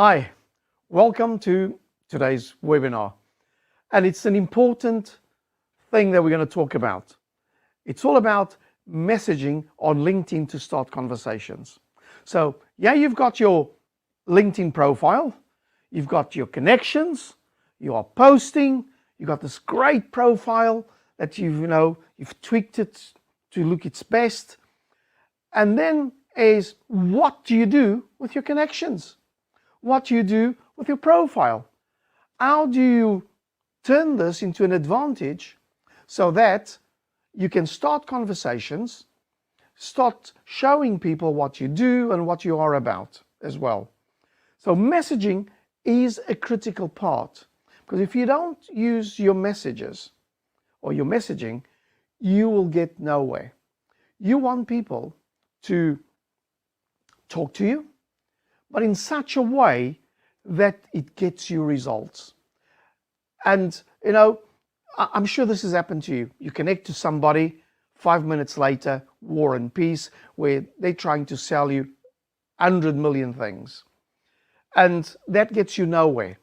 Hi, welcome to today's webinar. And it's an important thing that we're going to talk about. It's all about messaging on LinkedIn to start conversations. So yeah, you've got your LinkedIn profile, you've got your connections, you are posting, you've got this great profile that you've tweaked it to look its best. And then is, what do you do with your connections? What do you do with your profile? How do you turn this into an advantage so that you can start conversations, start showing people what you do and what you are about as well? So messaging is a critical part, because if you don't use your messages or your messaging, you will get nowhere. You want people to talk to you, but in such a way that it gets you results. And I'm sure this has happened to you. You connect to somebody, 5 minutes later, War and Peace, where they're trying to sell you 100 million things. And that gets you nowhere.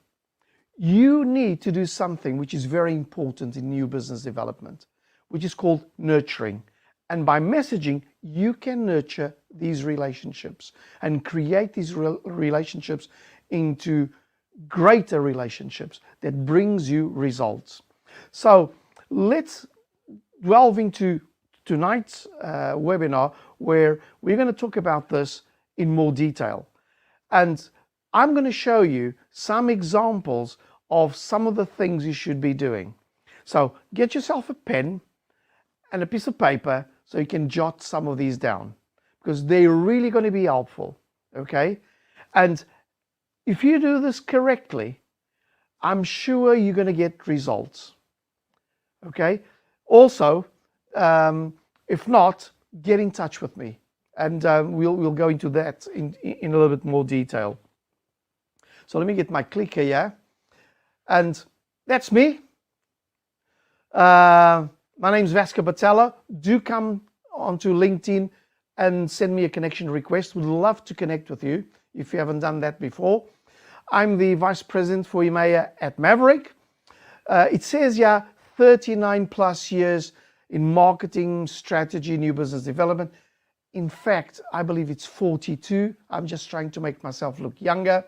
You need to do something which is very important in new business development, which is called nurturing. And by messaging, you can nurture these relationships and create these relationships into greater relationships that brings you results. So let's delve into tonight's webinar, where we're going to talk about this in more detail. And I'm going to show you some examples of some of the things you should be doing. So get yourself a pen and a piece of paper so you can jot some of these down, because they're really going to be helpful, okay? And if you do this correctly, I'm sure you're going to get results, okay? Also, if not, get in touch with me, and we'll go into that in a little bit more detail. So let me get my clicker here, and that's me. My name's Vasco Batella. Do come onto LinkedIn and send me a connection request. Would love to connect with you if you haven't done that before. I'm the Vice President for EMEA at Maverick. It says here 39 plus years in marketing, strategy, new business development. In fact, I believe it's 42. I'm just trying to make myself look younger.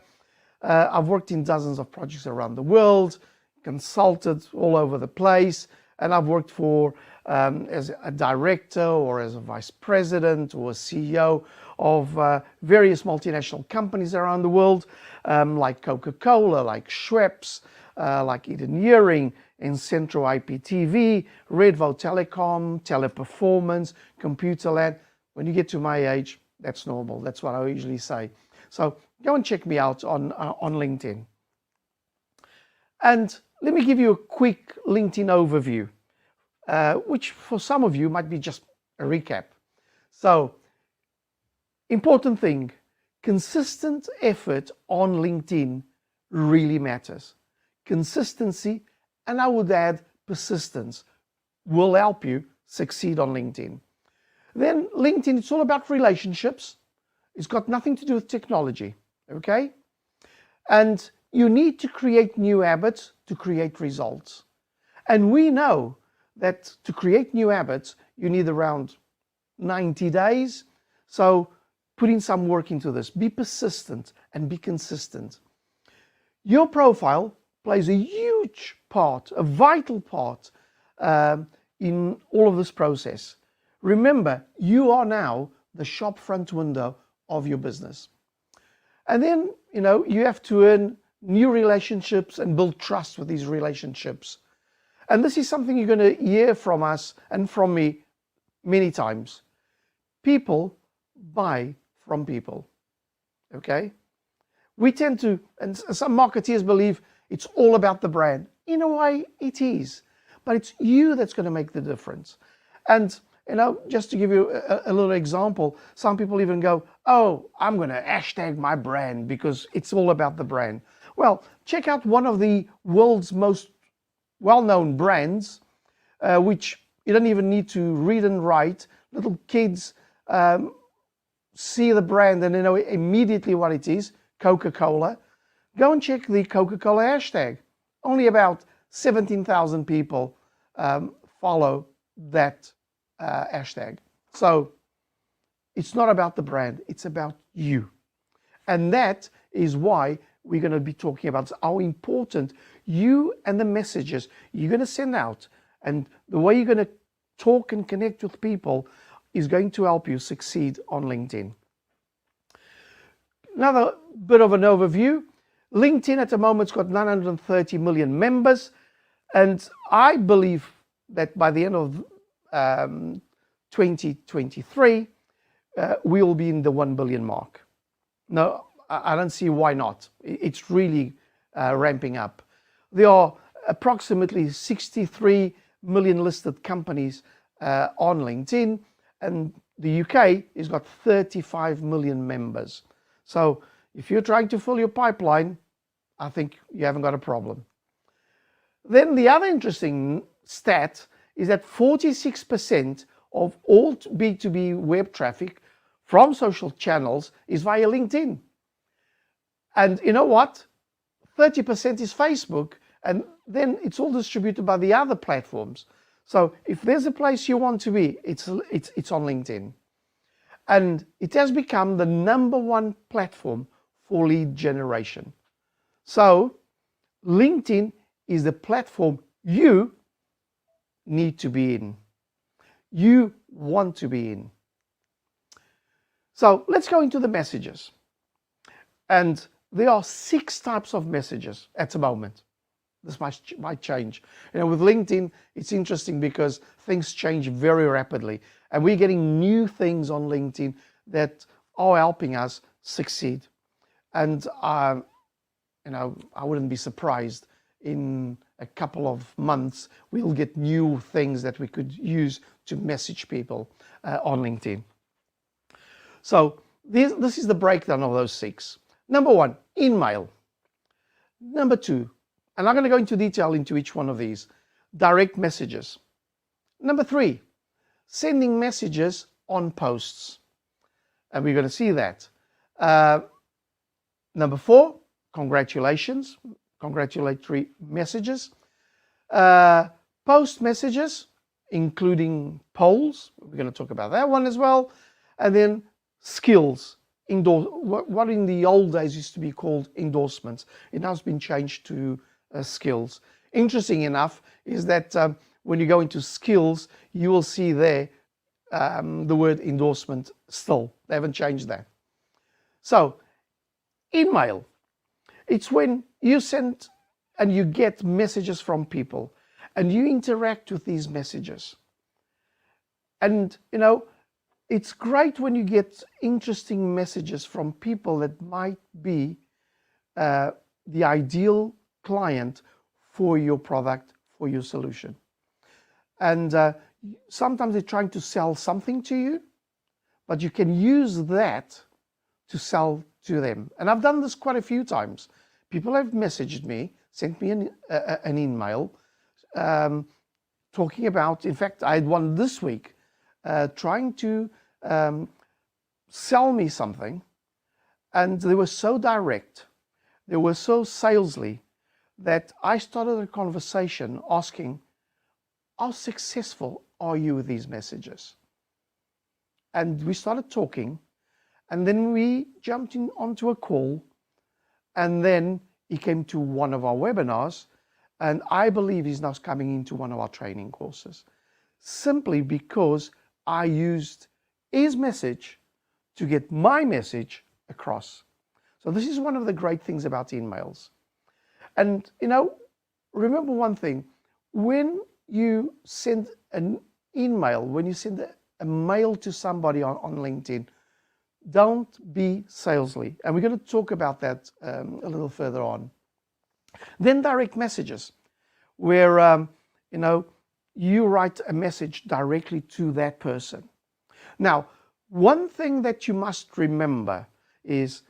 I've worked in dozens of projects around the world, consulted all over the place, and I've worked for as a director or as a vice president or a CEO of various multinational companies around the world, like Coca-Cola, like Schweppes, like Edeneering, Incentro IPTV, Redvo Telecom, Teleperformance, Computerland. When you get to my age, that's normal. That's what I usually say. So go and check me out on LinkedIn. And let me give you a quick LinkedIn overview, which for some of you might be just a recap. So, important thing, consistent effort on LinkedIn really matters. Consistency, and I would add persistence, will help you succeed on LinkedIn. Then LinkedIn, it's all about relationships. It's got nothing to do with technology, okay? And you need to create new habits to create results. And we know that to create new habits, you need around 90 days. So put in some work into this. Be persistent and be consistent. Your profile plays a huge part, a vital part in all of this process. Remember, you are now the shop front window of your business. And then, you have to earn new relationships and build trust with these relationships. And this is something you're going to hear from us and from me many times. People buy from people, okay? We tend to, and some marketeers believe it's all about the brand. In a way, it is, but it's you that's going to make the difference. And just to give you a little example, some people even go, oh, I'm going to hashtag my brand because it's all about the brand. Well, check out one of the world's most well-known brands, which you don't even need to read and write. Little kids see the brand and they know immediately what it is, Coca-Cola. Go and check the Coca-Cola hashtag. Only about 17,000 people follow that hashtag. So it's not about the brand, it's about you. And that is why we're going to be talking about how important you and the messages you're going to send out and the way you're going to talk and connect with people is going to help you succeed on LinkedIn. Another bit of an overview. LinkedIn at the moment's got 930 million members, and I believe that by the end of 2023, we will be in the 1 billion mark. No, I don't see why not. It's really ramping up. There are approximately 63 million listed companies on LinkedIn, and the UK has got 35 million members. So if you're trying to fill your pipeline, I think you haven't got a problem. Then the other interesting stat is that 46% of all B2B web traffic from social channels is via LinkedIn. And you know what? 30% is Facebook, and then it's all distributed by the other platforms. So if there's a place you want to be, it's on LinkedIn. And it has become the #1 platform for lead generation. So LinkedIn is the platform you need to be in. You want to be in. So let's go into the messages. And there are 6 types of messages at the moment. This might change. You know, with LinkedIn, it's interesting because things change very rapidly. And we're getting new things on LinkedIn that are helping us succeed. And, you know, I wouldn't be surprised in a couple of months, we'll get new things that we could use to message people on LinkedIn. So this is the breakdown of those 6. Number 1, email. Number 2, and I'm going to go into detail into each one of these, direct messages. Number 3, sending messages on posts. And we're going to see that. Number 4, congratulations, congratulatory messages. Post messages, including polls. We're going to talk about that one as well. And then skills. What in the old days used to be called endorsements. It now has been changed to skills. Interesting enough is that when you go into skills, you will see there the word endorsement still. They haven't changed that. So, email. It's when you send and you get messages from people and you interact with these messages. And, you know, it's great when you get interesting messages from people that might be the ideal client for your product, for your solution. And sometimes they're trying to sell something to you, but you can use that to sell to them. And I've done this quite a few times. People have messaged me, sent me an email talking about, in fact, I had one this week, trying to sell me something, and they were so direct, they were so salesy, that I started a conversation asking, how successful are you with these messages? And we started talking, and then we jumped onto a call, and then he came to one of our webinars, and I believe he's now coming into one of our training courses, simply because I used his message to get my message across. So this is one of the great things about emails. And, you know, remember one thing, when you send an email, when you send a mail to somebody on LinkedIn, don't be salesy. And we're going to talk about that a little further on. Then direct messages, where, you know, you write a message directly to that person. Now, one thing that you must remember is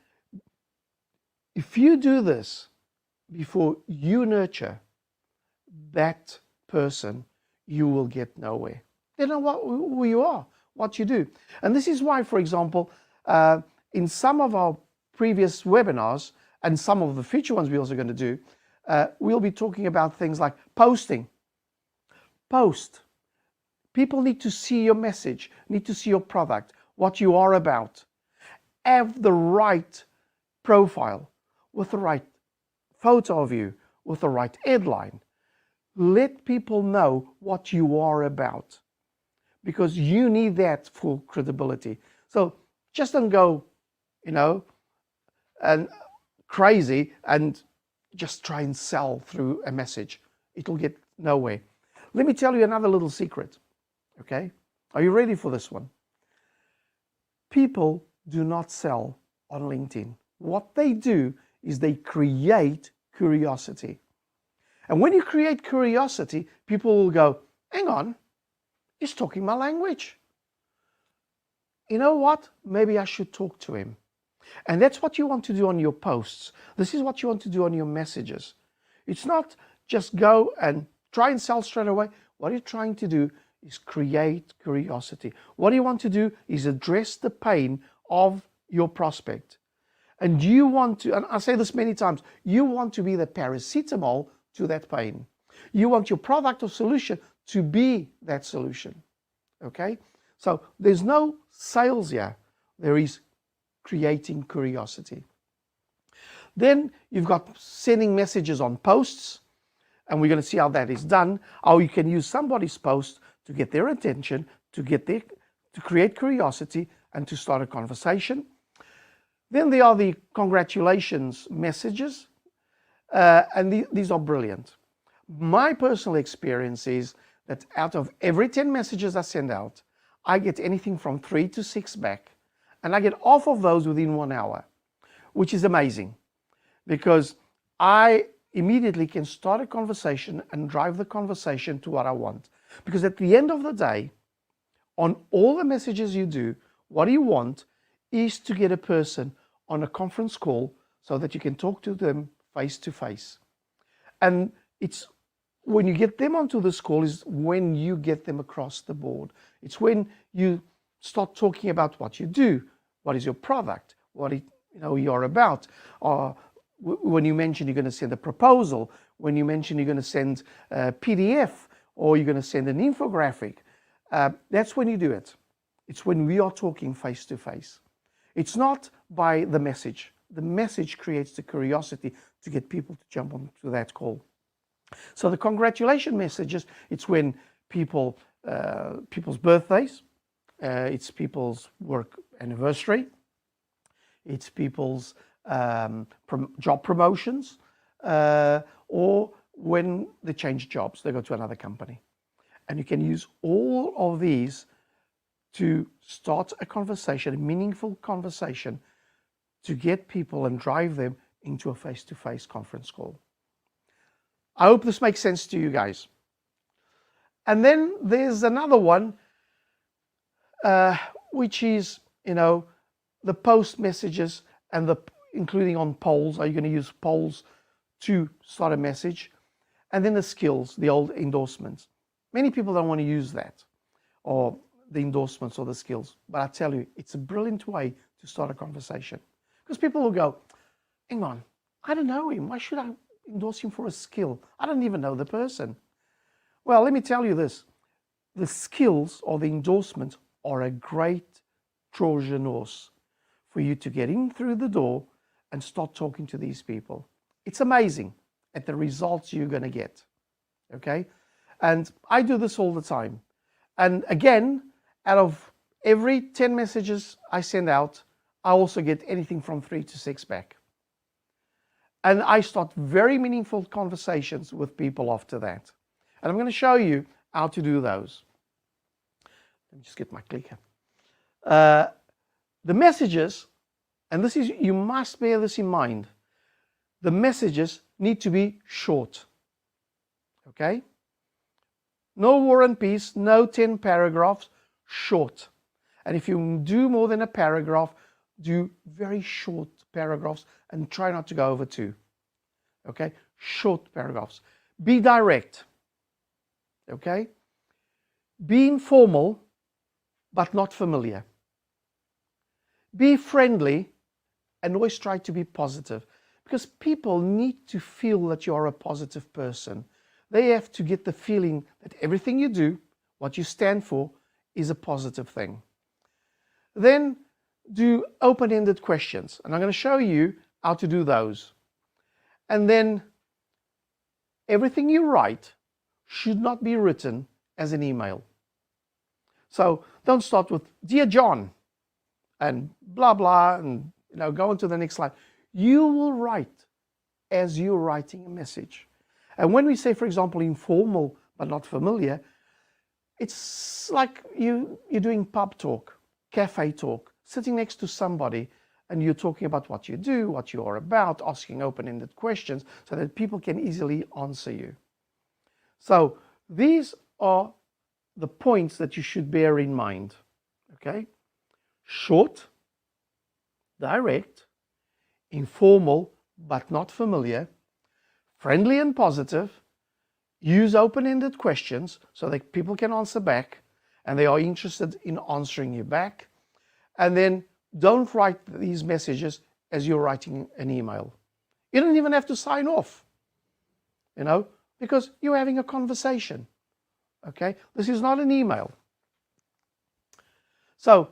if you do this before you nurture that person, you will get nowhere. They know who you are, what you do. And this is why, for example, in some of our previous webinars, and some of the future ones we're also going to do, we'll be talking about things like posting. Post. People need to see your message, need to see your product, what you are about. Have the right profile with the right photo of you, with the right headline. Let people know what you are about, because you need that for credibility. So just don't go, and crazy and just try and sell through a message. It'll get nowhere. Let me tell you another little secret. Okay? Are you ready for this one? People do not sell on LinkedIn. What they do is they create curiosity. And when you create curiosity, people will go, hang on, he's talking my language. You know what? Maybe I should talk to him. And that's what you want to do on your posts. This is what you want to do on your messages. It's not just go and try and sell straight away. What you're trying to do is create curiosity. What you want to do is address the pain of your prospect. And you want to, and I say this many times, you want to be the paracetamol to that pain. You want your product or solution to be that solution. Okay? So there's no sales here. There is creating curiosity. Then you've got sending messages on posts, and we're going to see how that is done. How you can use somebody's post to get their attention, to create curiosity, and to start a conversation. Then there are the congratulations messages, and these are brilliant. My personal experience is that out of every 10 messages I send out, I get anything from 3 to 6 back, and I get half of those within 1 hour, which is amazing, because I immediately can start a conversation and drive the conversation to what I want. Because at the end of the day, on all the messages you do, what you want is to get a person on a conference call so that you can talk to them face to face. And it's when you get them onto this call is when you get them across the board. It's when you start talking about what you do, what is your product, what you're about. When you mention you're going to send a proposal, when you mention you're going to send a PDF, or you're going to send an infographic, that's when you do it. It's when we are talking face to face. It's not by the message. The message creates the curiosity to get people to jump onto that call. So the congratulation messages, it's when people's birthdays, it's people's work anniversary, it's people's job promotions, or when they change jobs, they go to another company. And you can use all of these to start a conversation, a meaningful conversation, to get people and drive them into a face-to-face conference call. I hope this makes sense to you guys. And then there's another one, which is, the post messages and including on polls. Are you going to use polls to start a message? And then the skills, the old endorsements. Many people don't want to use that, or the endorsements or the skills. But I tell you, it's a brilliant way to start a conversation. Because people will go, hang on, I don't know him. Why should I endorse him for a skill? I don't even know the person. Well, let me tell you this. The skills or the endorsements are a great Trojan horse for you to get in through the door and start talking to these people. It's amazing at the results you're going to get. Okay? And I do this all the time. And again, out of every 10 messages I send out, I also get anything from 3 to 6 back. And I start very meaningful conversations with people after that. And I'm going to show you how to do those. Let me just get my clicker. The messages, and this is, you must bear this in mind, the messages need to be short. Okay? No War and Peace, no 10 paragraphs, short. And if you do more than a paragraph, do very short paragraphs and try not to go over 2. Okay? Short paragraphs. Be direct. Okay? Be informal, but not familiar. Be friendly, and always try to be positive. because people need to feel that you are a positive person. They have to get the feeling that everything you do, what you stand for, is a positive thing. Then do open-ended questions, and I'm going to show you how to do those. And then everything you write should not be written as an email. So don't start with "Dear John" and blah blah and go on to the next slide. You will write as you're writing a message. And when we say, for example, informal but not familiar, it's like you're doing pub talk, cafe talk, sitting next to somebody, and you're talking about what you do, what you are about, asking open-ended questions so that people can easily answer you. So these are the points that you should bear in mind. Okay? Short, direct, informal but not familiar, friendly and positive, use open-ended questions so that people can answer back and they are interested in answering you back. And then don't write these messages as you're writing an email. You don't even have to sign off, because you're having a conversation. Okay? This is not an email. So,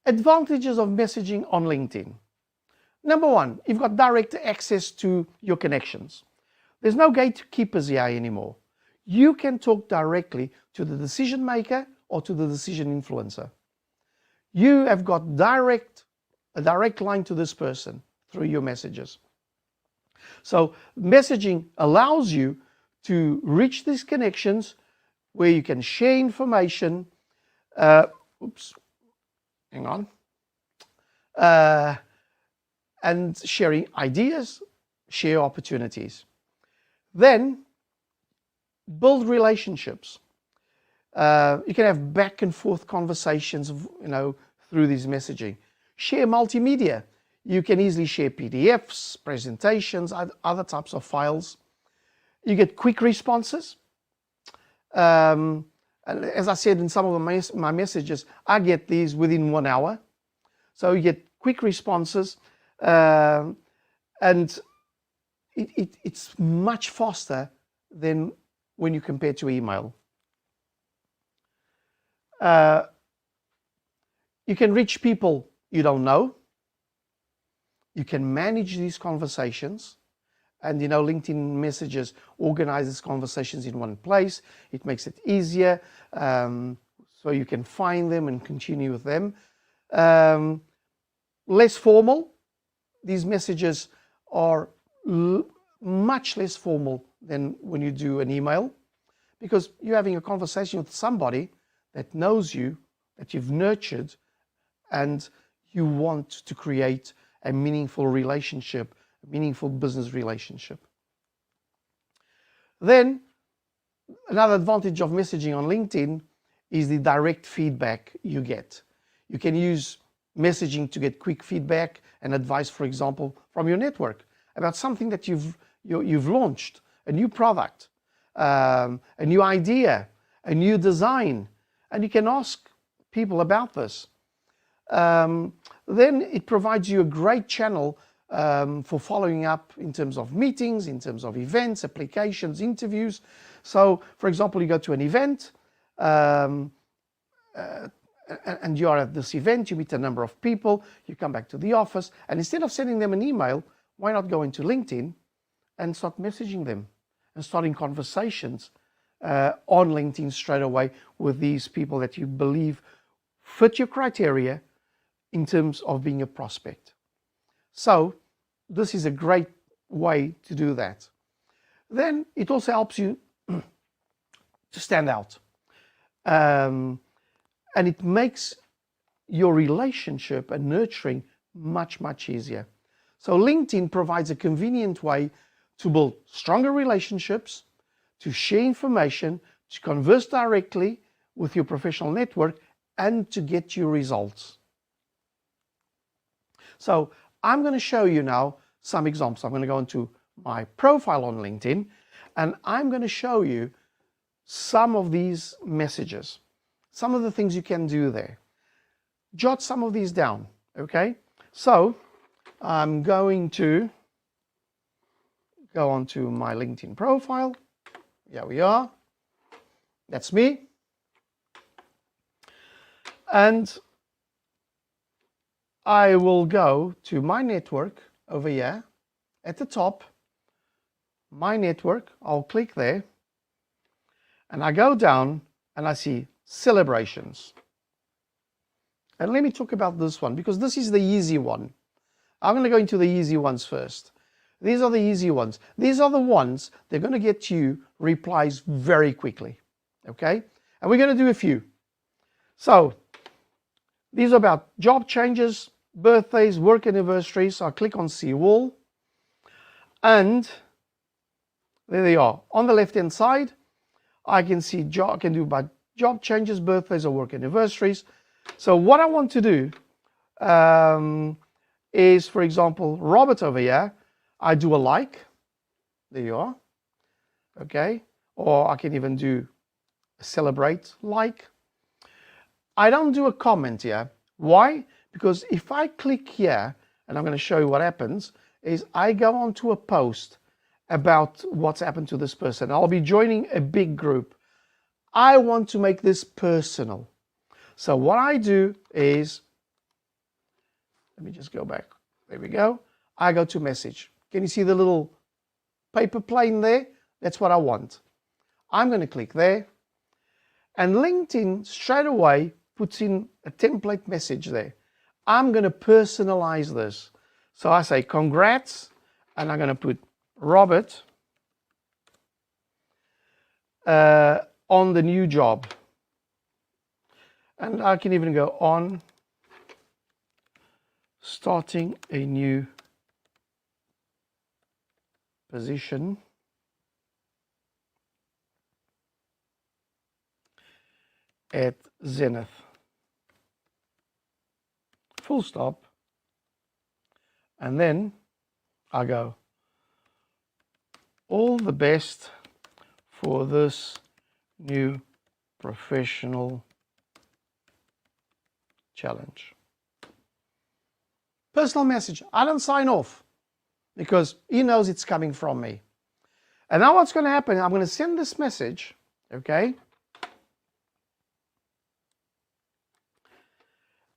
advantages of messaging on LinkedIn. Number one, you've got direct access to your connections. There's no gatekeepers here anymore. You can talk directly to the decision maker or to the decision influencer. You have got a direct line to this person through your messages. So messaging allows you to reach these connections where you can share information. And sharing ideas, share opportunities. Then build relationships. You can have back and forth conversations, through this messaging. Share multimedia. You can easily share PDFs, presentations, other types of files. You get quick responses. And as I said in some of my messages, I get these within 1 hour. So you get quick responses, and it's much faster than when you compare to email. You can reach people you don't know. You can manage these conversations. And LinkedIn Messages organizes conversations in one place. It makes it easier, so you can find them and continue with them. Less formal. These messages are much less formal than when you do an email, because you're having a conversation with somebody that knows you, that you've nurtured, and you want to create a meaningful relationship, a meaningful business relationship. Then, another advantage of messaging on LinkedIn is the direct feedback you get. You can use messaging to get quick feedback and advice, for example, from your network about something that you've launched, a new product, a new idea, a new design, and you can ask people about this. Then it provides you a great channel for following up in terms of meetings, in terms of events, applications, interviews. So, for example, you go to an event, and you are at this event, you meet a number of people, you come back to the office, and instead of sending them an email, why not go into LinkedIn and start messaging them and starting conversations on LinkedIn straight away with these people that you believe fit your criteria in terms of being a prospect. So this is a great way to do that. Then it also helps you to stand out. And it makes your relationship and nurturing much, much easier. So LinkedIn provides a convenient way to build stronger relationships, to share information, to converse directly with your professional network, and to get you results. So I'm going to show you now some examples. I'm going to go into my profile on LinkedIn, and I'm going to show you some of these messages, some of the things you can do there. Jot some of these down, okay? So I'm going to go onto my LinkedIn profile. Here we are. That's me. And I will go to my network over here at the top. My network, I'll click there. And I go down and I see celebrations. And let me talk about this one because this is the easy one. I'm going to go into the easy ones first. These are the easy ones. These are the ones they're going to get you replies very quickly. Okay? And we're going to do a few. So these are about job changes, birthdays, work anniversaries. So I click on see all. And there they are. On the left hand side, I can see I can do about job changes, birthdays, or work anniversaries. So what I want to do is, for example, Robert over here, I do a like. There you are. Okay. Or I can even do a celebrate like. I don't do a comment here. Why? Because if I click here, and I'm going to show you what happens, is I go onto a post about what's happened to this person. I'll be joining a big group. I want to make this personal. So what I do is, let me just go back. There we go. I go to message. Can you see the little paper plane there? That's what I want. I'm going to click there. And LinkedIn straight away puts in a template message there. I'm going to personalize this. So I say congrats, and I'm going to put Robert on the new job. And I can even go on starting a new position at Zenith. Full stop. And then I go, all the best for this new professional challenge. Personal message. I don't sign off because he knows it's coming from me. And now what's going to happen, I'm going to send this message, okay?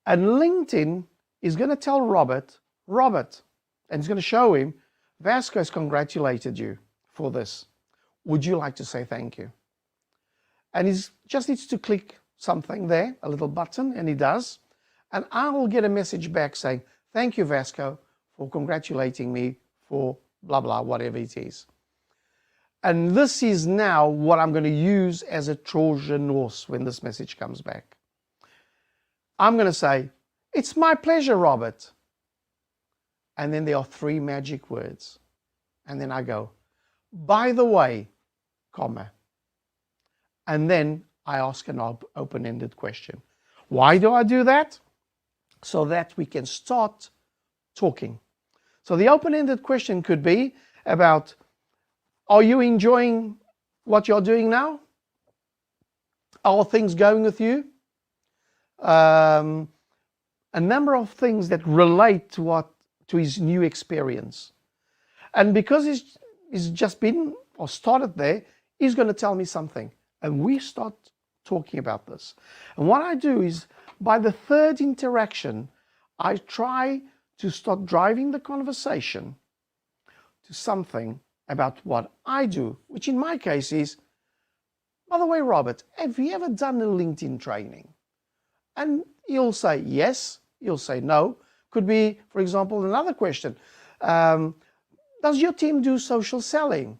And LinkedIn is going to tell Robert, and it's going to show him, Vasco has congratulated you for this. Would you like to say thank you? And he just needs to click something there, a little button, and he does. And I will get a message back saying, thank you, Vasco, for congratulating me for blah, blah, whatever it is. And this is now what I'm going to use as a Trojan horse when this message comes back. I'm going to say, it's my pleasure, Robert. And then there are 3 magic words. And then I go, by the way, comma. And then I ask an open-ended question. Why do I do that? So that we can start talking. So the open-ended question could be about, are you enjoying what you're doing now? Are things going with you? A number of things that relate to his new experience. And because he's just been or started there, he's going to tell me something. And we start talking about this. And what I do is, by the 3rd interaction, I try to start driving the conversation to something about what I do, which in my case is, by the way, Robert, have you ever done a LinkedIn training? And he'll say yes, he'll say no. Could be, for example, another question. Does your team do social selling?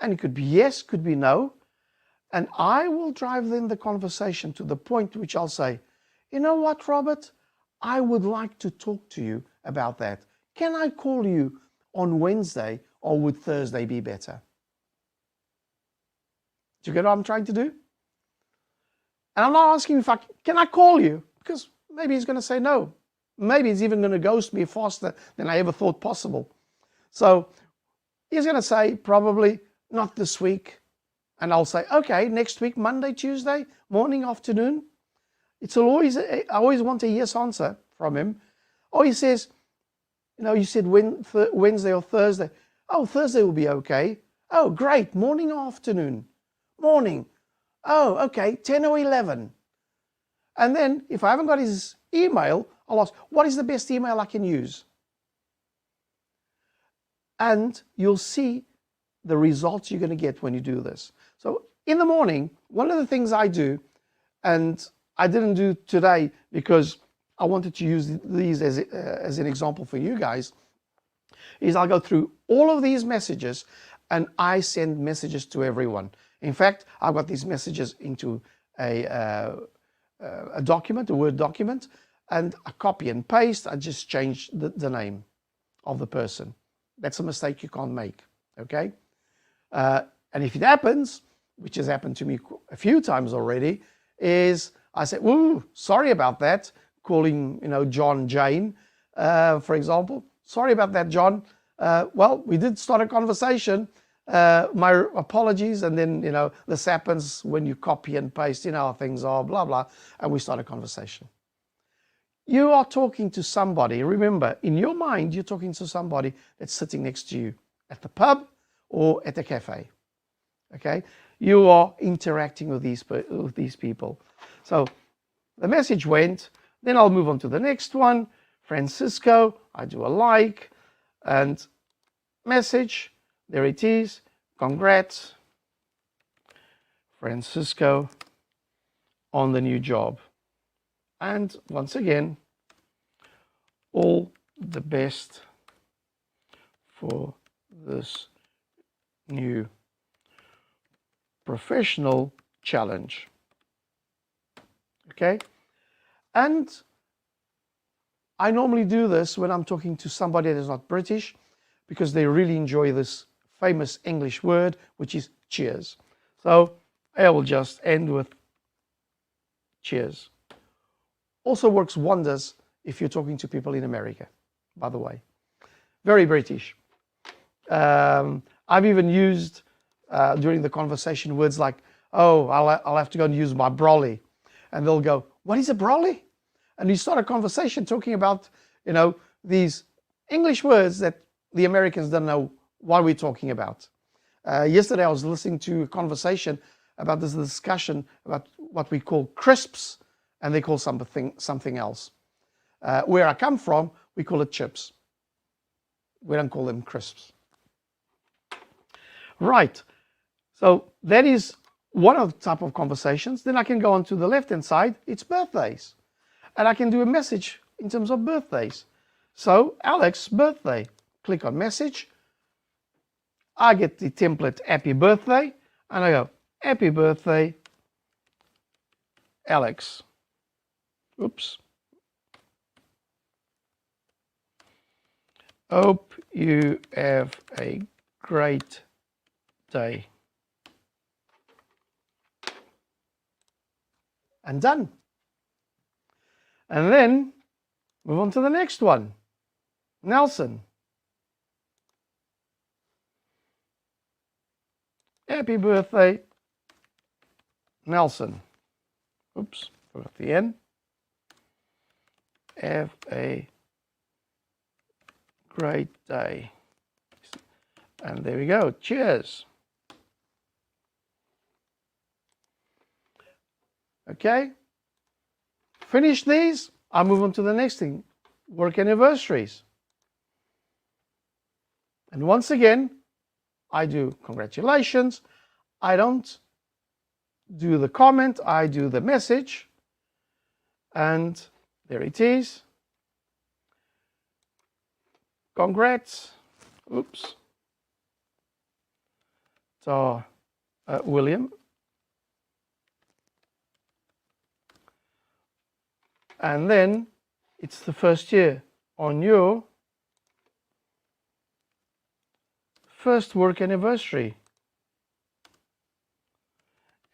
And it could be yes, could be no. And I will drive then the conversation to the point which I'll say, you know what, Robert? I would like to talk to you about that. Can I call you on Wednesday, or would Thursday be better? Do you get what I'm trying to do? And I'm not asking can I call you? Because maybe he's going to say no. Maybe he's even going to ghost me faster than I ever thought possible. So he's going to say probably not this week. And I'll say, okay, next week, Monday, Tuesday, morning, afternoon. I always want a yes answer from him. Or he says, You said Wednesday or Thursday. Oh, Thursday will be okay. Oh, great. Morning or afternoon? Morning. Oh, okay. 10 or 11. And then if I haven't got his email, I'll ask, what is the best email I can use? And you'll see the results you're going to get when you do this. So in the morning, one of the things I do, and I didn't do today because I wanted to use these as an example for you guys, is I'll go through all of these messages and I send messages to everyone. In fact, I've got these messages into a document, a Word document, and I copy and paste. I just change the name of the person. That's a mistake you can't make, okay? And if it happens, which has happened to me a few times already, is I say, "Ooh, sorry about that," calling, John, Jane, for example. "Sorry about that, John. Well, we did start a conversation. My apologies." And then, this happens when you copy and paste, how things are, blah, blah, and we start a conversation. You are talking to somebody. Remember, in your mind, you're talking to somebody that's sitting next to you at the pub or at a cafe. Okay? You are interacting with these people. So the message went. Then I'll move on to the next one. Francisco, I do a like, and message, there it is. Congrats, Francisco, on the new job. And once again, all the best for this new professional challenge. Okay? And I normally do this when I'm talking to somebody that is not British, because they really enjoy this famous English word, which is cheers. So I will just end with cheers. Also works wonders if you're talking to people in America, by the way. Very British. I've even used during the conversation words like, "Oh, I'll have to go and use my brolly." And they'll go, "What is a brolly?" And you start a conversation talking about, these English words that the Americans don't know what we're talking about. Yesterday I was listening to a conversation about this discussion about what we call crisps, and they call something else. Where I come from, we call it chips. We don't call them crisps. Right. So that is one of the type of conversations. Then I can go on to the left-hand side. It's birthdays. And I can do a message in terms of birthdays. So Alex's birthday. Click on message. I get the template happy birthday. And I go, "Happy birthday, Alex." Oops. "Hope you have a great day." And done. And then move on to the next one. Nelson. "Happy birthday, Nelson." Oops, forgot the N. "Have a great day." And there we go. Cheers. Okay. Finish these. I'll move on to the next thing. Work anniversaries. And once again, I do congratulations. I don't do the comment. I do the message. And there it is. Congrats. Oops. So, William. And then it's the first year on your first work anniversary.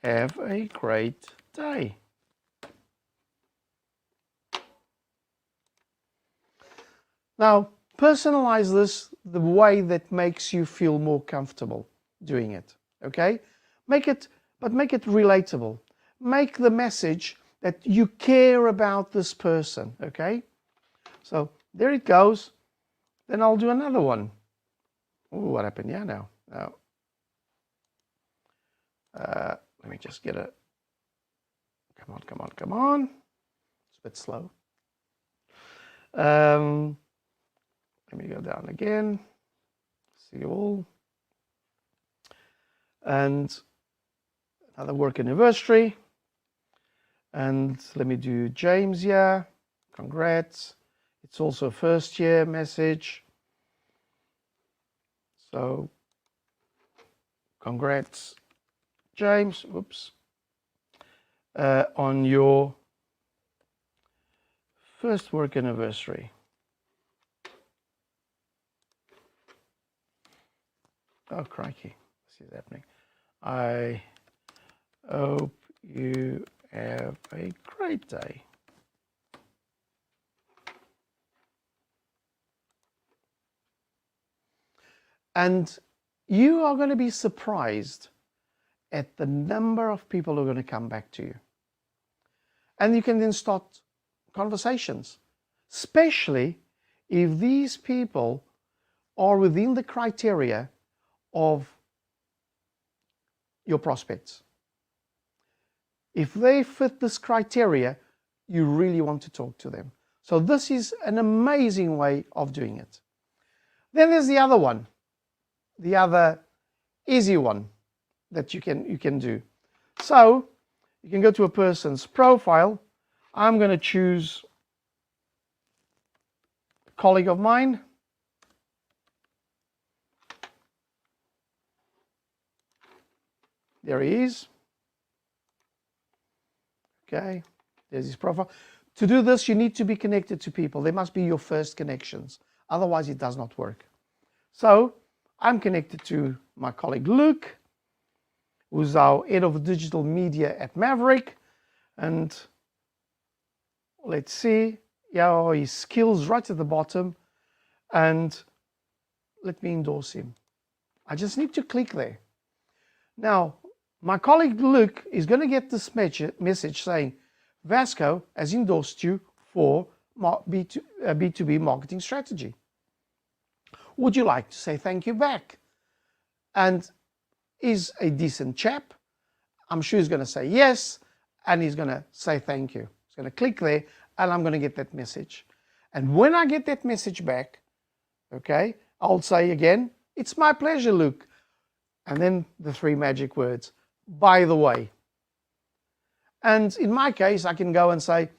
Have a great day. Now, personalize this the way that makes you feel more comfortable doing it, okay? Make it relatable. Make the message that you care about this person, okay? So there it goes. Then I'll do another one. Oh, what happened here now? No. Let me just get a, come on. It's a bit slow. Let me go down again. See all. And another work anniversary. And let me do James here. Congrats. It's also a first year message. So, congrats, James. Whoops. On your first work anniversary. Oh, crikey. This is happening. I hope you have a great day. And you are going to be surprised at the number of people who are going to come back to you. And you can then start conversations, especially if these people are within the criteria of your prospects. If they fit this criteria, you really want to talk to them. So this is an amazing way of doing it. Then there's the other one, the other easy one that you can do. So you can go to a person's profile. I'm going to choose a colleague of mine. There he is. Okay, there's his profile. To do this, you need to be connected to people. They must be your first connections. Otherwise, it does not work. So I'm connected to my colleague Luke, who's our head of digital media at Maverick. And let's see, yeah, his skills right at the bottom. And let me endorse him. I just need to click there. Now, my colleague Luke is going to get this message saying, Vasco has endorsed you for B2B marketing strategy. Would you like to say thank you back? And he's a decent chap. I'm sure he's going to say yes, and he's going to say thank you. He's going to click there, and I'm going to get that message. And when I get that message back, okay, I'll say again, it's my pleasure, Luke. And then the 3 magic words, by the way. And in my case, I can go and say,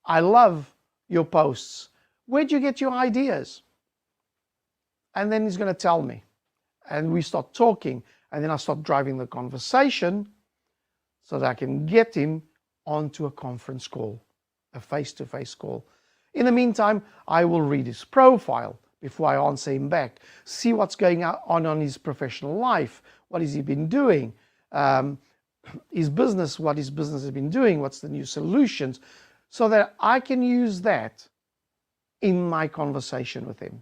I love your posts. Where'd you get your ideas? And then he's going to tell me. And we start talking. And then I start driving the conversation so that I can get him onto a conference call, a face-to-face call. In the meantime, I will read his profile before I answer him back, see what's going on his professional life, what has he been doing, his business, what his business has been doing, what's the new solutions, so that I can use that in my conversation with him.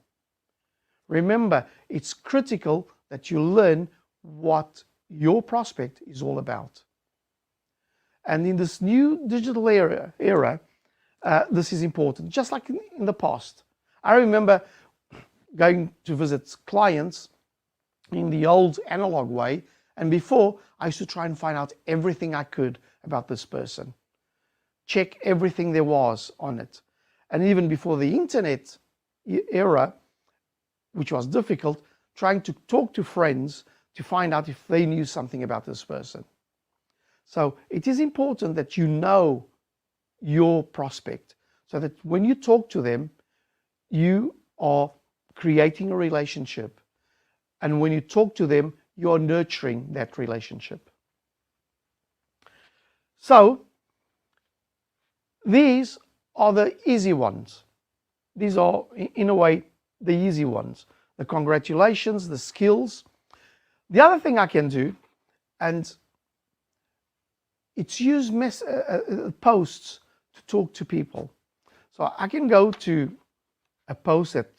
Remember, it's critical that you learn what your prospect is all about. And in this new digital era, this is important, just like in the past. I remember going to visit clients in the old analog way, and before I used to try and find out everything I could about this person, check everything there was on it. And even before the internet era, which was difficult, trying to talk to friends to find out if they knew something about this person. So it is important that you know your prospect, so that when you talk to them, you are creating a relationship. And when you talk to them, you are nurturing that relationship. So these are the easy ones. These are, in a way, the easy ones. The congratulations, the skills. The other thing I can do, and it's use posts to talk to people. So I can go to a post that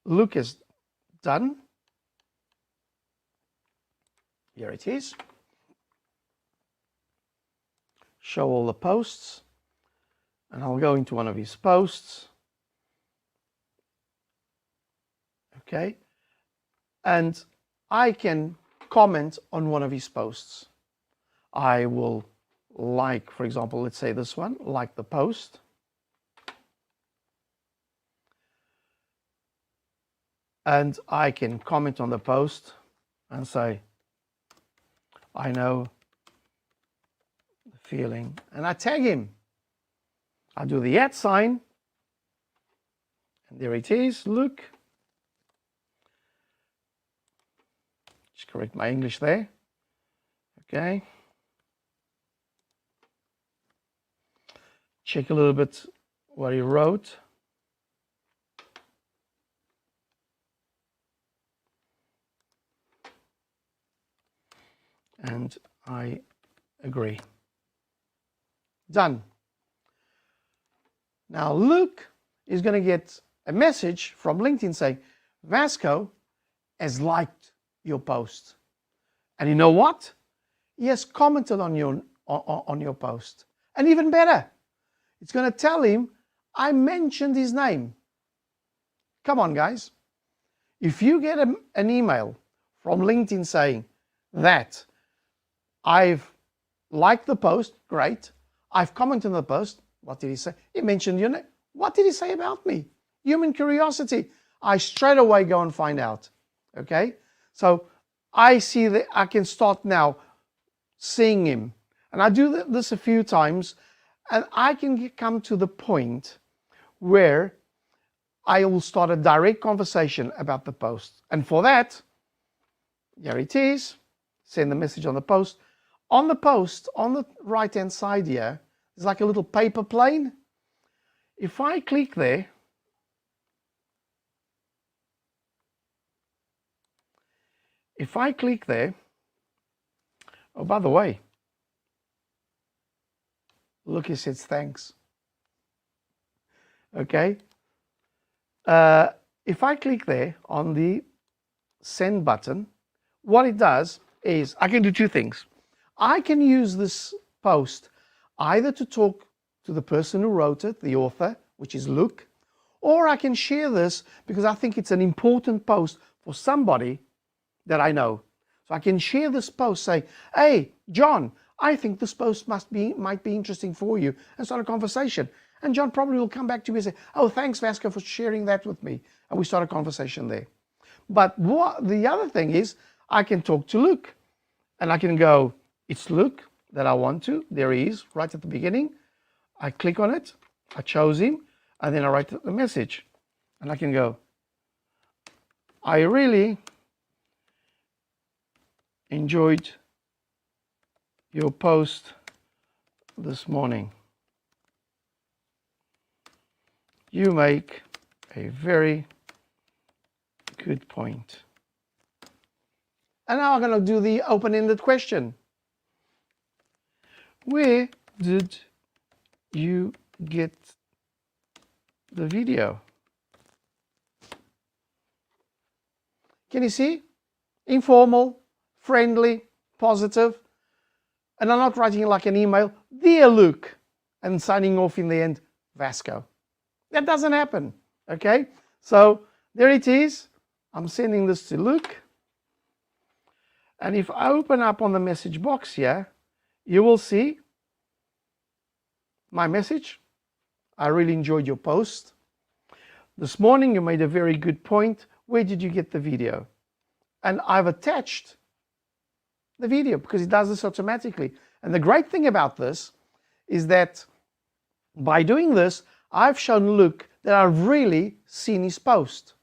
Luke has done. Here it is. Show all the posts. And I'll go into one of his posts. Okay, and I can comment on one of his posts. I will like, for example, let's say this one, like the post. And I can comment on the post and say, I know the feeling, and I tag him. I do the @ sign, and there it is, look. Just correct my English there. Okay. Check a little bit what he wrote. And I agree. Done. Now Luke is going to get a message from LinkedIn saying, Vasco has liked your post. And you know what? He has commented on your post. And even better, it's going to tell him I mentioned his name. Come on, guys. If you get an email from LinkedIn saying that I've liked the post, great. I've commented on the post. What did he say? He mentioned your name. What did he say about me? Human curiosity. I straight away go and find out. Okay? So I see that I can start now seeing him. And I do this a few times, and I can come to the point where I will start a direct conversation about the post. And for that, here it is. Send the message on the post. On the post, on the right-hand side here, there's like a little paper plane. If I click there, oh, by the way, look, he says thanks. Okay. If I click there on the send button, what it does is I can do two things. I can use this post either to talk to the person who wrote it, the author, which is Luke, or I can share this because I think it's an important post for somebody that I know. So I can share this post, say, hey, John, I think this post might be interesting for you, and start a conversation. And John probably will come back to me and say, oh, thanks, Vasco, for sharing that with me. And we start a conversation there. But the other thing is, I can talk to Luke, and I can go, it's Luke that I want to. There he is, right at the beginning. I click on it, I chose him, and then I write the message. And I can go, I really enjoyed your post this morning. You make a very good point. And now I'm going to do the open-ended question. Where did you get the video? Can you see? Informal, friendly, positive. And I'm not writing like an email, dear Luke, and signing off in the end, Vasco. That doesn't happen, okay? So there it is. I'm sending this to Luke. And if I open up on the message box here, you will see my message. I really enjoyed your post. This morning you made a very good point. Where did you get the video? And I've attached the video because it does this automatically. And the great thing about this is that by doing this, I've shown Luke that I've really seen his post.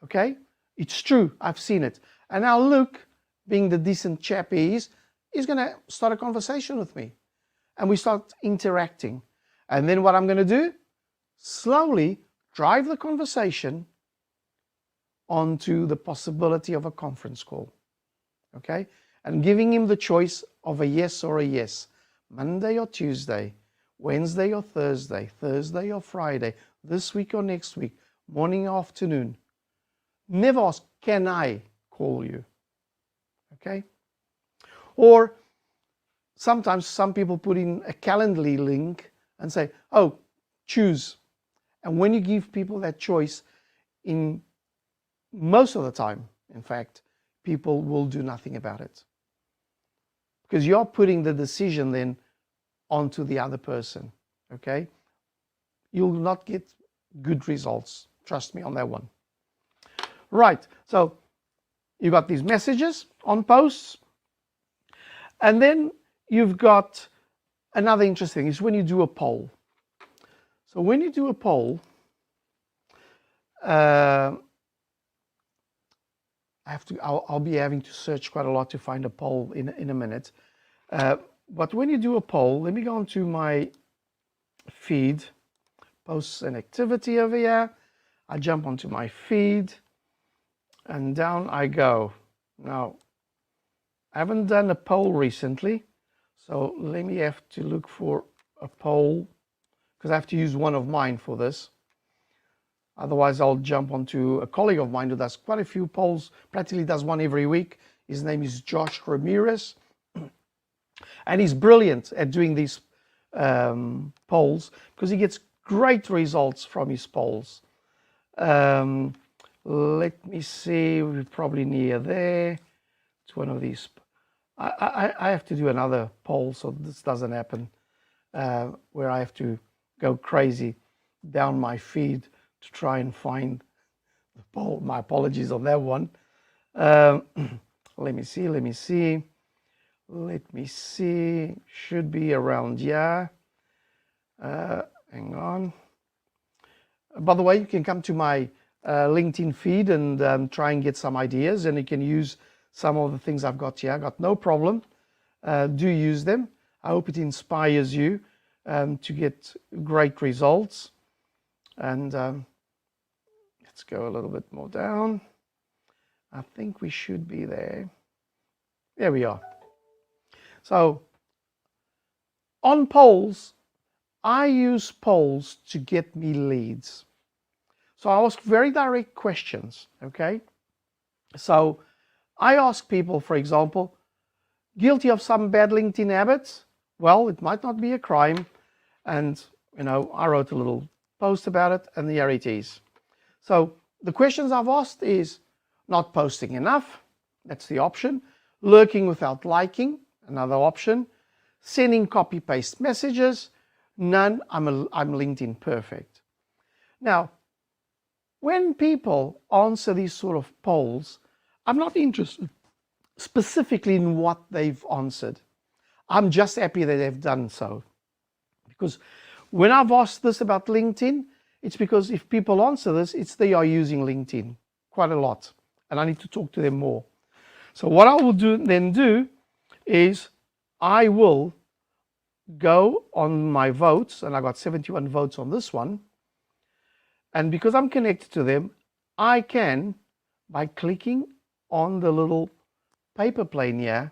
Okay? It's true, I've seen it. And now Luke, being the decent chap he is going to start a conversation with me. And we start interacting. And then what I'm going to do, slowly drive the conversation onto the possibility of a conference call. Okay? And giving him the choice of a yes or a yes. Monday or Tuesday, Wednesday or Thursday, Thursday or Friday, this week or next week, morning or afternoon. Never ask, can I call you? Okay? Or sometimes some people put in a Calendly link and say, oh, choose. And when you give people that choice, in most of the time, in fact, people will do nothing about it. Because you're putting the decision then onto the other person, okay? You'll not get good results. Trust me on that one. Right, so you got these messages on posts, and then you've got another interesting thing is when you do a poll. So when you do a poll, I'll be having to search quite a lot to find a poll in a minute. But when you do a poll, let me go onto my feed, posts and activity over here. I jump onto my feed and down I go. Now, I haven't done a poll recently, so let me have to look for a poll because I have to use one of mine for this. Otherwise, I'll jump onto a colleague of mine who does quite a few polls, practically does one every week. His name is Josh Ramirez. And he's brilliant at doing these polls because he gets great results from his polls. Let me see, we're probably near there. It's one of these. I have to do another poll so this doesn't happen where I have to go crazy down my feed to try and find the poll. My apologies on that one. Let me see. Should be around here. Hang on. By the way, you can come to my LinkedIn feed and try and get some ideas, and you can use some of the things I've got here. I got no problem. Do use them. I hope it inspires you to get great results. And let's go a little bit more down. I think we should be there. There we are. So on polls, I use polls to get me leads. So I ask very direct questions, okay? So I ask people, for example, guilty of some bad LinkedIn habits? Well, it might not be a crime. And, you know, I wrote a little post about it, and here it is. So the questions I've asked is not posting enough. That's the option. Lurking without liking. Another option. Sending copy-paste messages. None. I'm LinkedIn perfect. Now, when people answer these sort of polls, I'm not interested specifically in what they've answered. I'm just happy that they've done so. Because when I've asked this about LinkedIn, it's because if people answer this, it's they are using LinkedIn quite a lot. And I need to talk to them more. So what I will do is I will go on my votes, and I got 71 votes on this one. And because I'm connected to them, I can, by clicking on the little paper plane here,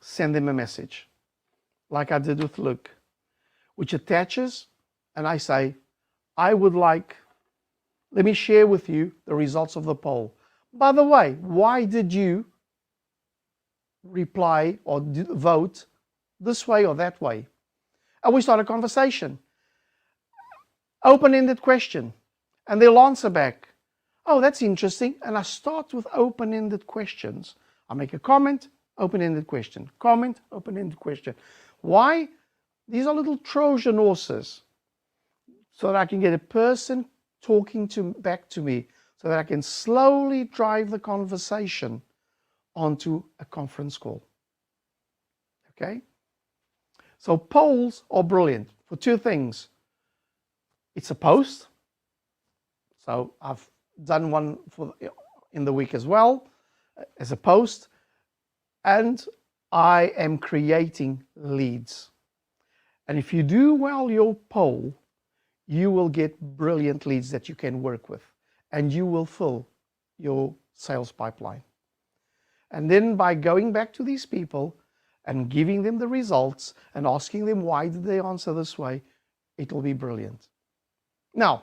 send them a message, like I did with Luke, which attaches, and I say, I would like, let me share with you the results of the poll. By the way, why did you reply or vote this way or that way? And we start a conversation. Open-ended question. And they'll answer back. Oh, that's interesting. And I start with open-ended questions. I make a comment, open-ended question. Comment, open-ended question. Why? These are little Trojan horses. So that I can get a person talking back to me, so that I can slowly drive the conversation onto a conference call. Okay? So polls are brilliant for two things. It's a post. So I've done one in the week as well as a post. And I am creating leads. And if you do well your poll, you will get brilliant leads that you can work with. And you will fill your sales pipeline. And then by going back to these people and giving them the results and asking them why did they answer this way, it will be brilliant. Now,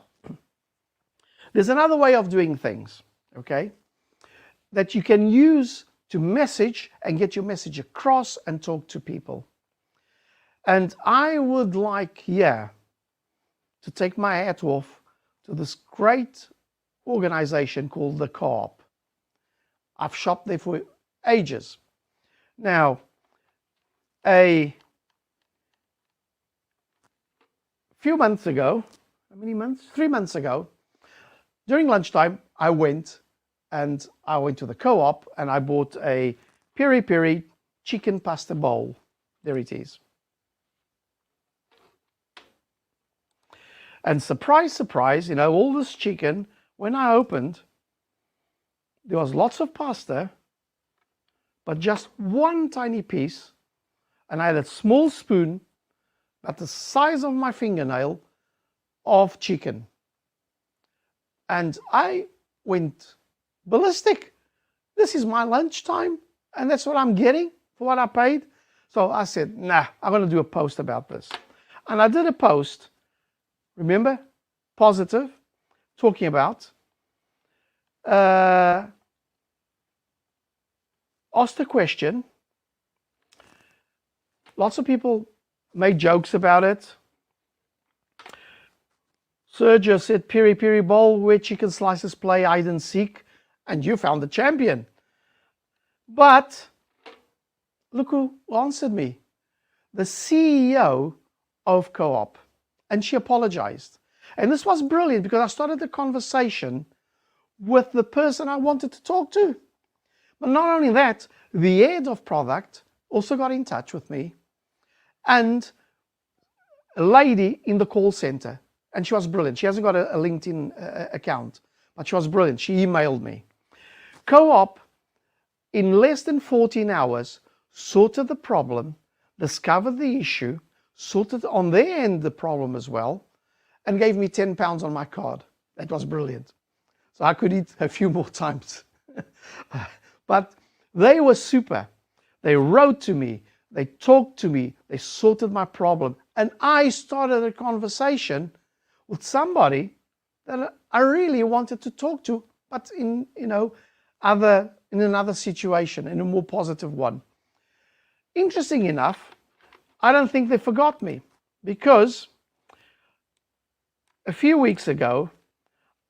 there's another way of doing things, okay, that you can use to message and get your message across and talk to people. And I would like here to take my hat off to this great organization called the Co-op. I've shopped there for ages. Now, a few months ago, how many months? 3 months ago, during lunchtime, I went to the Co-op and I bought a piri piri chicken pasta bowl. There it is. And surprise, surprise, all this chicken, when I opened, there was lots of pasta, but just one tiny piece, and I had a small spoon, about the size of my fingernail, of chicken. And I went ballistic. This is my lunchtime, and that's what I'm getting for what I paid. So I said, nah, I'm going to do a post about this. And I did a post, remember, positive, talking about, asked a question. Lots of people made jokes about it. Sergio said, piri piri bowl where chicken slices play hide and seek, and you found the champion. But look who answered me. The CEO of Co-op. And she apologized. And this was brilliant because I started the conversation with the person I wanted to talk to. But not only that, the head of product also got in touch with me, and a lady in the call center, and she was brilliant. She hasn't got a LinkedIn account, but she was brilliant. She emailed me. Co-op, in less than 14 hours, sorted the problem, discovered the issue, sorted on their end the problem as well, and gave me £10 on my card. That was brilliant. So I could eat a few more times. But they were super. They wrote to me, they talked to me, they sorted my problem, and I started a conversation with somebody that I really wanted to talk to, but in another situation, in a more positive one. Interesting enough, I don't think they forgot me, because a few weeks ago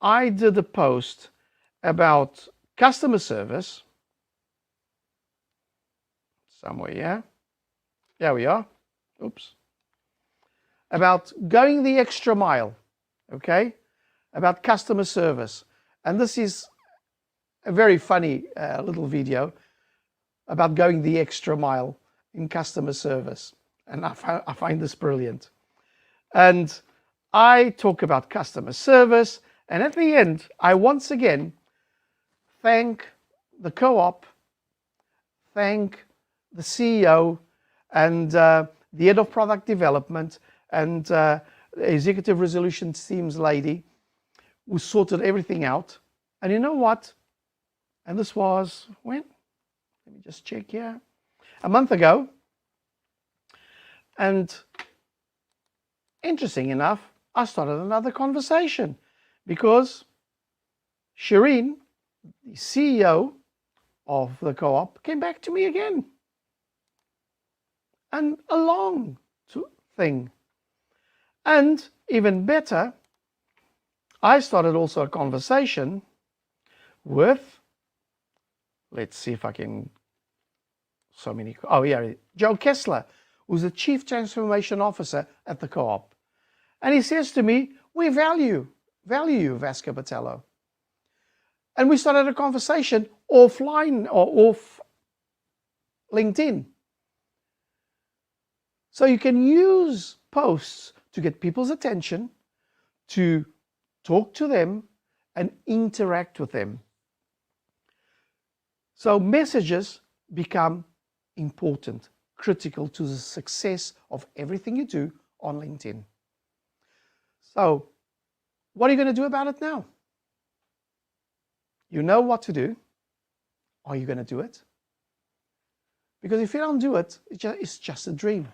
I did a post about customer service. Somewhere, yeah. There we are. Oops. About going the extra mile, okay? About customer service. And this is a very funny little video about going the extra mile in customer service. And I find this brilliant. And I talk about customer service. And at the end, I once again thank the Co-op, thank the CEO and the head of product development and executive resolution team's lady who sorted everything out. And you know what? And this was when? Let me just check here. A month ago. And interesting enough, I started another conversation because Shireen, the CEO of the Co-op, came back to me again. And a long thing. And even better, I started also a conversation with, let's see if I can, Joe Kessler, who's the Chief Transformation Officer at the Co-op. And he says to me, we value you, Vasco Botelho. And we started a conversation offline or off LinkedIn. So you can use posts to get people's attention, to talk to them and interact with them. So messages become important, critical to the success of everything you do on LinkedIn. So what are you going to do about it now? You know what to do. Are you going to do it? Because if you don't do it, it's just a dream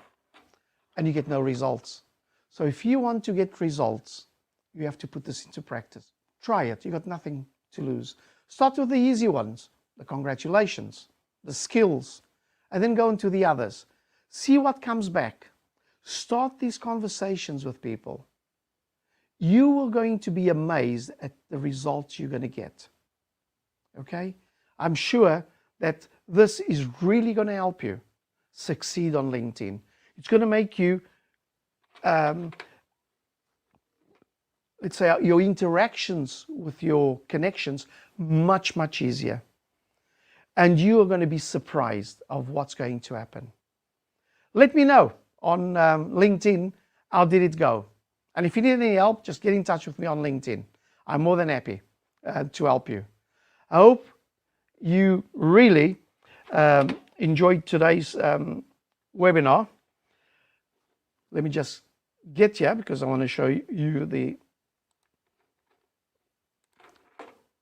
and you get no results. So if you want to get results, you have to put this into practice. Try it. You got nothing to lose. Start with the easy ones, the congratulations, the skills, and then go into the others. See what comes back. Start these conversations with people. you are going to be amazed at the results you're going to get. Okay? I'm sure that this is really going to help you succeed on LinkedIn. It's going to make you, let's say, your interactions with your connections much, much easier. And you are going to be surprised of what's going to happen. Let me know on LinkedIn, how did it go? And if you need any help, just get in touch with me on LinkedIn. I'm more than happy to help you. I hope you really enjoyed today's webinar. Let me just get here because I want to show you the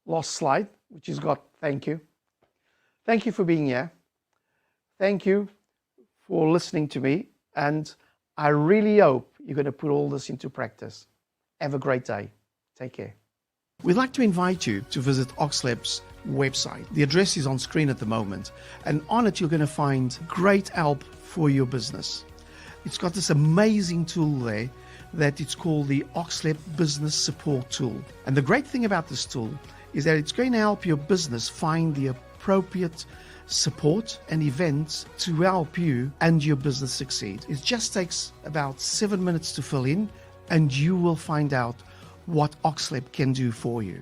last slide, which has got thank you. Thank you for being here. Thank you for listening to me. And I really hope you're going to put all this into practice. Have a great day. Take care. We'd like to invite you to visit Oxlab's website. The address is on screen at the moment, and on it you're going to find great help for your business. It's got this amazing tool there that it's called the Oxlab Business Support Tool. And the great thing about this tool is that it's going to help your business find the appropriate support and events to help you and your business succeed. It just takes about 7 minutes to fill in, and you will find out what Oxlab can do for you.